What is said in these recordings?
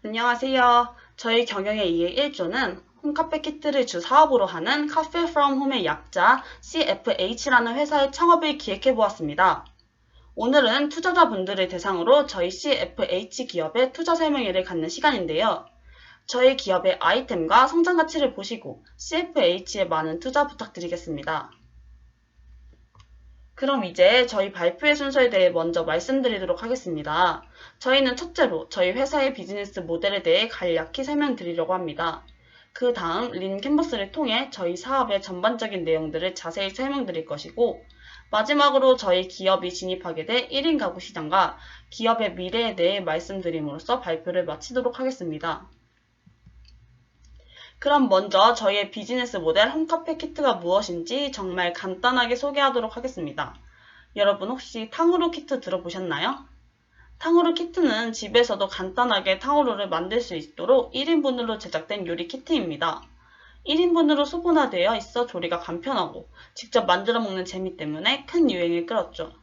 안녕하세요. 저희 경영의 2의 1조는 홈카페 키트를 주 사업으로 하는 Coffee from Home의 약자 CFH라는 회사의 창업을 기획해 보았습니다. 오늘은 투자자분들을 대상으로 저희 CFH 기업의 투자 설명회를 갖는 시간인데요. 저희 기업의 아이템과 성장 가치를 보시고 CFH에 많은 투자 부탁드리겠습니다. 그럼 이제 저희 발표의 순서에 대해 먼저 말씀드리도록 하겠습니다. 저희는 첫째로 저희 회사의 비즈니스 모델에 대해 간략히 설명드리려고 합니다. 그 다음 린 캔버스를 통해 저희 사업의 전반적인 내용들을 자세히 설명드릴 것이고, 마지막으로 저희 기업이 진입하게 될 1인 가구 시장과 기업의 미래에 대해 말씀드림으로써 발표를 마치도록 하겠습니다. 그럼 먼저 저희의 비즈니스 모델 홈카페 키트가 무엇인지 정말 간단하게 소개하도록 하겠습니다. 여러분 혹시 탕후루 키트 들어보셨나요? 탕후루 키트는 집에서도 간단하게 탕후루를 만들 수 있도록 1인분으로 제작된 요리 키트입니다. 1인분으로 소분화되어 있어 조리가 간편하고 직접 만들어 먹는 재미 때문에 큰 유행을 끌었죠.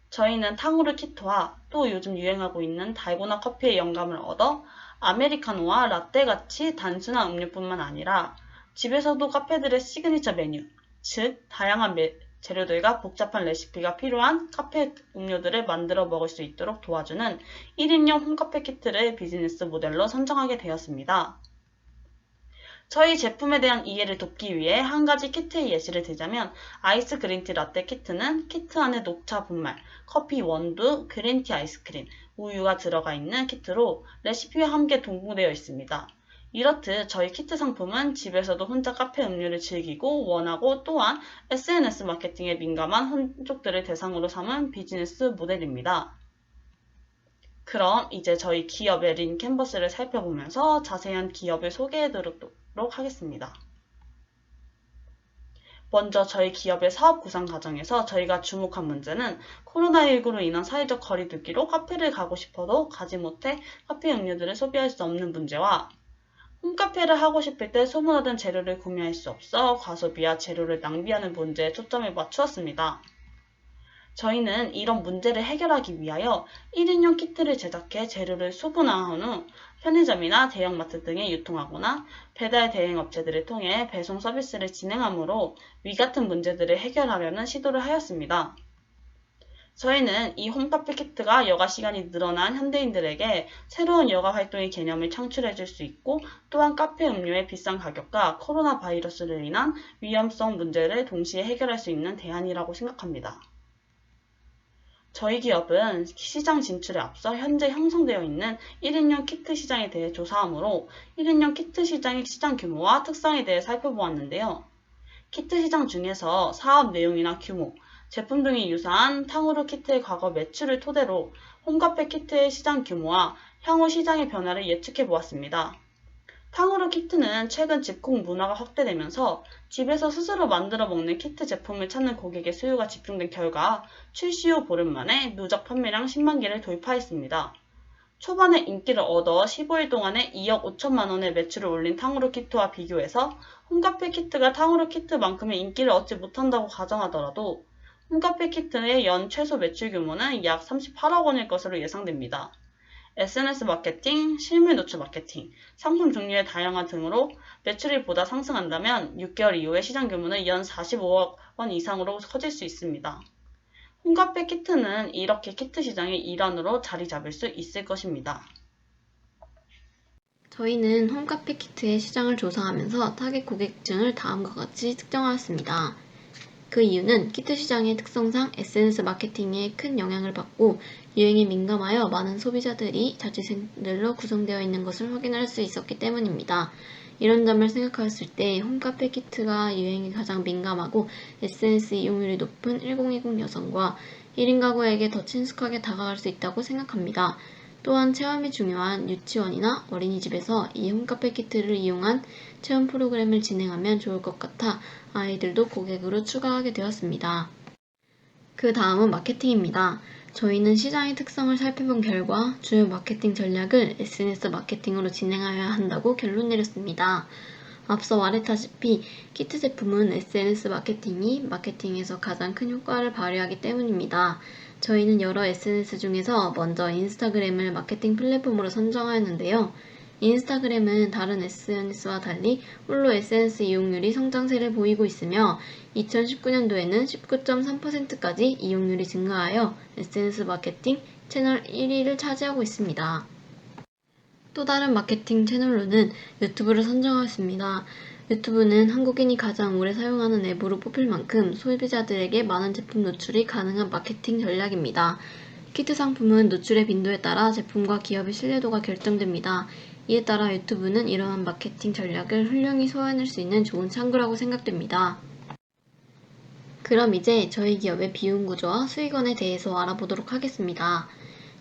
저희는 탕후루 키트와 또 요즘 유행하고 있는 달고나 커피의 영감을 얻어 아메리카노와 라떼같이 단순한 음료뿐만 아니라 집에서도 카페들의 시그니처 메뉴, 즉 다양한 재료들과 복잡한 레시피가 필요한 카페 음료들을 만들어 먹을 수 있도록 도와주는 1인용 홈카페 키트를 비즈니스 모델로 선정하게 되었습니다. 저희 제품에 대한 이해를 돕기 위해 한 가지 키트의 예시를 들자면 아이스 그린티 라떼 키트는 키트 안에 녹차 분말, 커피 원두, 그린티 아이스크림, 우유가 들어가 있는 키트로 레시피와 함께 동봉되어 있습니다. 이렇듯 저희 키트 상품은 집에서도 혼자 카페 음료를 즐기고 원하고 또한 SNS 마케팅에 민감한 혼족들을 대상으로 삼은 비즈니스 모델입니다. 그럼 이제 저희 기업의 린 캔버스를 살펴보면서 자세한 기업을 소개해드리도록 하겠습니다. 먼저 저희 기업의 사업 구상 과정에서 저희가 주목한 문제는 코로나19로 인한 사회적 거리두기로 카페를 가고 싶어도 가지 못해 카페 음료들을 소비할 수 없는 문제와 홈카페를 하고 싶을 때 소문하던 재료를 구매할 수 없어 과소비와 재료를 낭비하는 문제에 초점을 맞추었습니다. 저희는 이런 문제를 해결하기 위하여 1인용 키트를 제작해 재료를 소분화한 후 편의점이나 대형마트 등에 유통하거나 배달 대행 업체들을 통해 배송 서비스를 진행하므로 위 같은 문제들을 해결하려는 시도를 하였습니다. 저희는 이 홈카페 키트가 여가 시간이 늘어난 현대인들에게 새로운 여가 활동의 개념을 창출해 줄 수 있고 또한 카페 음료의 비싼 가격과 코로나 바이러스로 인한 위험성 문제를 동시에 해결할 수 있는 대안이라고 생각합니다. 저희 기업은 시장 진출에 앞서 현재 형성되어 있는 1인용 키트 시장에 대해 조사하므로 1인용 키트 시장의 시장 규모와 특성에 대해 살펴보았는데요. 키트 시장 중에서 사업 내용이나 규모, 제품 등이 유사한 탕후루 키트의 과거 매출을 토대로 홈카페 키트의 시장 규모와 향후 시장의 변화를 예측해 보았습니다. 탕후루 키트는 최근 집콕 문화가 확대되면서 집에서 스스로 만들어 먹는 키트 제품을 찾는 고객의 수요가 집중된 결과 출시 후 보름 만에 누적 판매량 10만 개를 돌파했습니다. 초반에 인기를 얻어 15일 동안에 2억 5천만 원의 매출을 올린 탕후루 키트와 비교해서 홈카페 키트가 탕후루 키트만큼의 인기를 얻지 못한다고 가정하더라도 홈카페 키트의 연 최소 매출 규모는 약 38억 원일 것으로 예상됩니다. SNS 마케팅, 실물 노출 마케팅, 상품 종류의 다양화 등으로 매출이 보다 상승한다면 6개월 이후에 시장 규모는 연 45억 원 이상으로 커질 수 있습니다. 홈카페 키트는 이렇게 키트 시장의 일환으로 자리 잡을 수 있을 것입니다. 저희는 홈카페 키트의 시장을 조사하면서 타겟 고객층을 다음과 같이 특정하였습니다. 그 이유는 키트 시장의 특성상 SNS 마케팅에 큰 영향을 받고 유행에 민감하여 많은 소비자들이 자취생들로 구성되어 있는 것을 확인할 수 있었기 때문입니다. 이런 점을 생각하였을 때 홈카페 키트가 유행에 가장 민감하고 SNS 이용률이 높은 1020 여성과 1인 가구에게 더 친숙하게 다가갈 수 있다고 생각합니다. 또한 체험이 중요한 유치원이나 어린이집에서 이 홈카페 키트를 이용한 체험 프로그램을 진행하면 좋을 것 같아 아이들도 고객으로 추가하게 되었습니다. 그 다음은 마케팅입니다. 저희는 시장의 특성을 살펴본 결과 주요 마케팅 전략을 SNS 마케팅으로 진행해야 한다고 결론 내렸습니다. 앞서 말했다시피 키트 제품은 SNS 마케팅이 마케팅에서 가장 큰 효과를 발휘하기 때문입니다. 저희는 여러 SNS 중에서 먼저 인스타그램을 마케팅 플랫폼으로 선정하였는데요. 인스타그램은 다른 SNS와 달리 홀로 SNS 이용률이 성장세를 보이고 있으며 2019년도에는 19.3%까지 이용률이 증가하여 SNS 마케팅 채널 1위를 차지하고 있습니다. 또 다른 마케팅 채널로는 유튜브를 선정하였습니다. 유튜브는 한국인이 가장 오래 사용하는 앱으로 뽑힐 만큼 소비자들에게 많은 제품 노출이 가능한 마케팅 전략입니다. 키트 상품은 노출의 빈도에 따라 제품과 기업의 신뢰도가 결정됩니다. 이에 따라 유튜브는 이러한 마케팅 전략을 훌륭히 소화해낼 수 있는 좋은 창구라고 생각됩니다. 그럼 이제 저희 기업의 비용 구조와 수익원에 대해서 알아보도록 하겠습니다.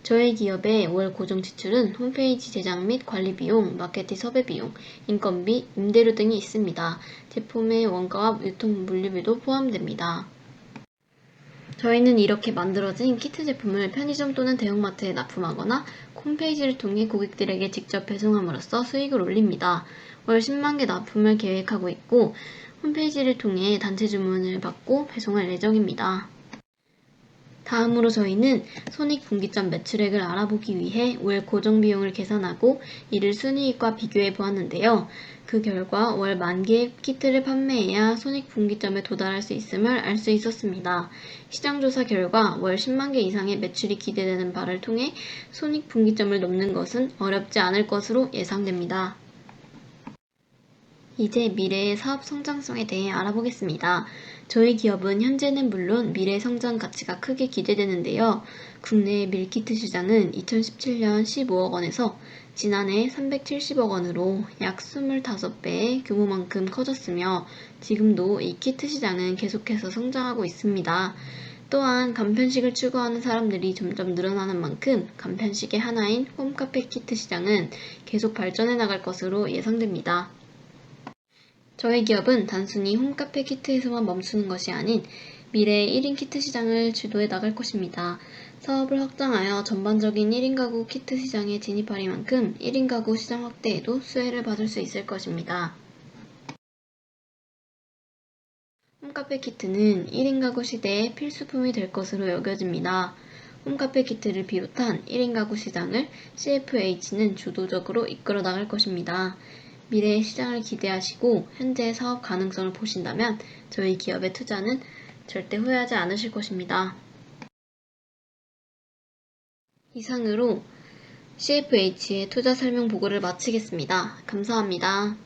저희 기업의 월 고정 지출은 홈페이지 제작 및 관리 비용, 마케팅 섭외 비용, 인건비, 임대료 등이 있습니다. 제품의 원가와 유통 물류비도 포함됩니다. 저희는 이렇게 만들어진 키트 제품을 편의점 또는 대형마트에 납품하거나 홈페이지를 통해 고객들에게 직접 배송함으로써 수익을 올립니다. 월 10만 개 납품을 계획하고 있고 홈페이지를 통해 단체 주문을 받고 배송할 예정입니다. 다음으로 저희는 손익분기점 매출액을 알아보기 위해 월 고정 비용을 계산하고 이를 순이익과 비교해 보았는데요. 그 결과 월 10,000개의 키트를 판매해야 손익분기점에 도달할 수 있음을 알 수 있었습니다. 시장조사 결과 월 10만 개 이상의 매출이 기대되는 바를 통해 손익분기점을 넘는 것은 어렵지 않을 것으로 예상됩니다. 이제 미래의 사업 성장성에 대해 알아보겠습니다. 저희 기업은 현재는 물론 미래 성장 가치가 크게 기대되는데요. 국내 밀키트 시장은 2017년 15억 원에서 지난해 370억 원으로 약 25배의 규모만큼 커졌으며 지금도 이 키트 시장은 계속해서 성장하고 있습니다. 또한 간편식을 추구하는 사람들이 점점 늘어나는 만큼 간편식의 하나인 홈카페 키트 시장은 계속 발전해 나갈 것으로 예상됩니다. 저희 기업은 단순히 홈카페 키트에서만 멈추는 것이 아닌 미래의 1인 키트 시장을 주도해 나갈 것입니다. 사업을 확장하여 전반적인 1인 가구 키트 시장에 진입하리만큼 1인 가구 시장 확대에도 수혜를 받을 수 있을 것입니다. 홈카페 키트는 1인 가구 시대의 필수품이 될 것으로 여겨집니다. 홈카페 키트를 비롯한 1인 가구 시장을 CFH는 주도적으로 이끌어 나갈 것입니다. 미래의 시장을 기대하시고 현재의 사업 가능성을 보신다면 저희 기업의 투자는 절대 후회하지 않으실 것입니다. 이상으로 CFH의 투자 설명 보고를 마치겠습니다. 감사합니다.